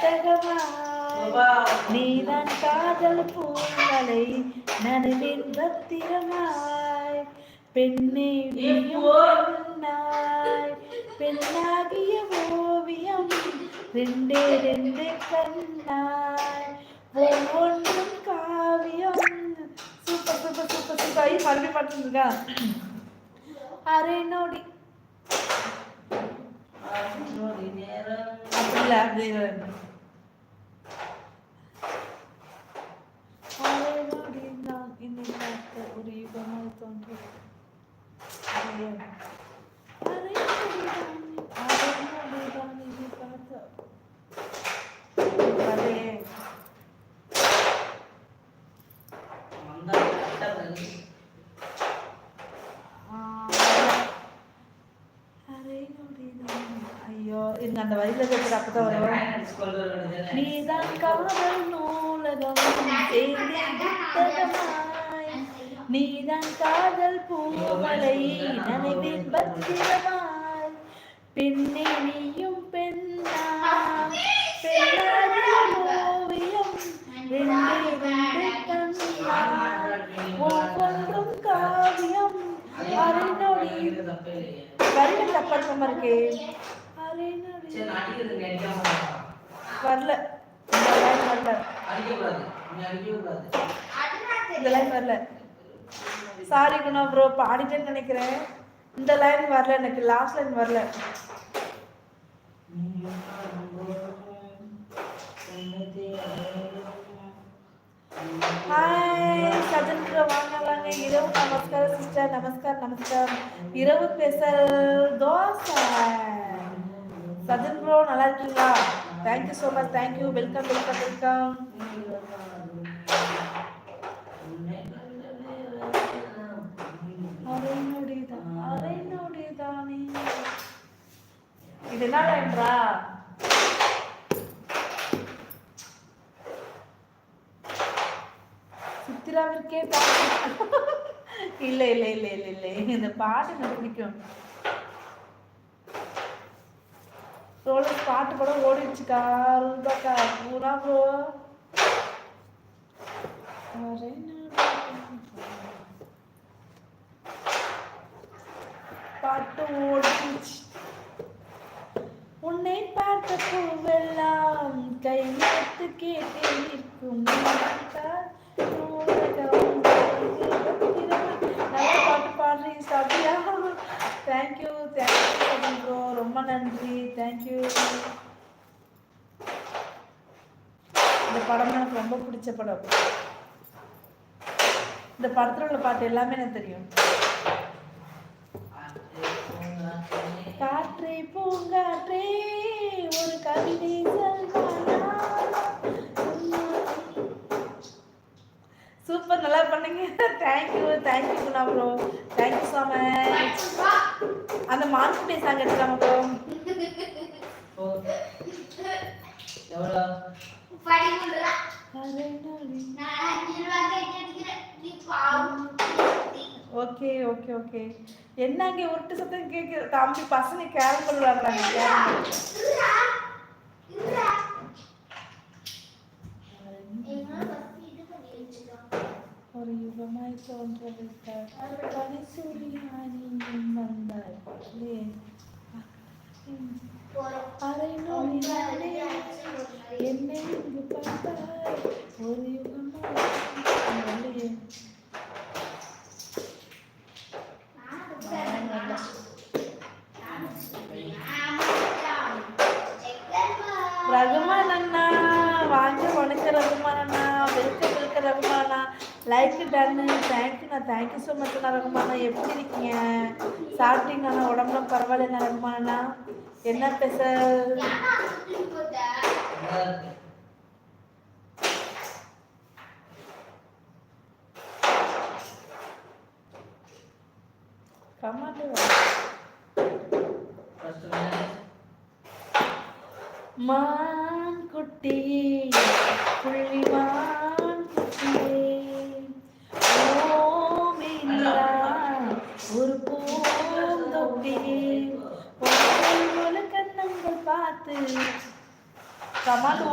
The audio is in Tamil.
புத்தகமாய் நீதான் காதல் பூமலை நனவின் பத்திரமாய் பெண்ணே பெண்ணாய் பெண்ணாகிய ஓவியம் ரெண்டே ரெண்டு கண்ணாய் ஒவ்வொன்றும் காவியம். Super super super super. மறுபடியும் பாட்டுருக்கா அரை நோடி அப்படில அப்படி அரை நோடி நான் இன்னை பார்த்த ஒரு யுகமாய் தோன்றும் அரை நோடி தான் இன்னை பார்த்த ஐயோ இருங்க அந்த வயசுல இருக்கிற அப்பதான் வரும். நீதான் காதல் நூலகம் புத்தகமாய் நீதான் காதல் பூமலை நனைவின் பத்திரமாய் பெண்ணே நீயும் பெண்ணா பெண்ணாகிய ஓவியம் ரெண்டே ரெண்டு கண்ணாய் ஒவ்வொன்றும் காவியம். அரை நொடி வரிகள் தப்பாடுற மாதிரி இருக்கே. அரை நொடி வரல இந்த லைன் வரல. சாரி குணா ப்ரோ பாடிட்டேன்னு நினைக்கிறேன். இந்த லைன் வரல, எனக்கு லாஸ்ட் லைன் வரல. ஹாய் சஜன் ப்ரோ வாங்க வாங்க. இரவு நமஸ்காரம் சிஸ்டர். நமஸ்காரம் நமஸ்காரம். இரவு ஸ்பெஷல் தோசை. சஜன் ப்ரோ நல்லா இருக்கீங்களா? Thank you so much. Thank you. Welcome welcome welcome. அரை நொடி தானே இது என்ன லைன்றா? சித்திராவிற்கே பாட்டு இல்லை இல்லை இல்லை இல்லை இல்லை இந்த பாட்டு எனக்கு பிடிக்கும். ரோலர் பாட்டு கூட ஓடிடுச்சுக்கா. ரூபாக்கா பூரா ப்ரோ பாட்டு ஓடிடுச்சு. உன்னை பார்த்த பூவெல்லாம் கையெழுத்து கேட்டு நிற்கும். நல்லா பாட்டு பாடுறீங்க சாப்பியா? தேங்க்யூ தேங்க்யூ ப்ரோ, ரொம்ப நன்றி. தேங்க்யூ. இந்த படம் எனக்கு ரொம்ப பிடிச்ச படம். இந்த படத்தில் உள்ள பாட்டு எல்லாமே எனக்கு தெரியும். காற்றே பூங்காற்றே ஒரு கவிதை சொல்வானா. சூப்பர் நல்லா பண்ணீங்க. Thank you thank you Guna bro. Thank you so much. அந்த மான்குட்டி சாங் எடுக்கலாம் ப்ரோ. Okay okay okay. என்ன அங்கே உருட்டு சத்தம் கேட்குது. தம்பி பசங்க கேரம் போர்டு விளையாடுறாங்க. ஒரு யுகமாய் தோன்றவிட்டார் பனிசூரியனின் வந்தார். அரை நொடி என்னை இங்கு பார்த்தார். ஒரு யுகமாய் ரகுமான் அண்ணா வாங்க. வணக்கம் ரகுமான் அண்ணா. வெல்கம் வெல்கம் ரகுமான் அண்ணா. லைக் டன்னு. தேங்க்யூண்ணா. தேங்க்யூ ஸோ மச் அண்ணா. ரகுமான் அண்ணா எப்படி இருக்கீங்க? சாப்பிட்டீங்கண்ணா? உடம்புலாம் பரவாயில்லண்ணா ரகுமான் அண்ணா? என்ன ஸ்பெஷல்? கமாண்டு மான் குட்டி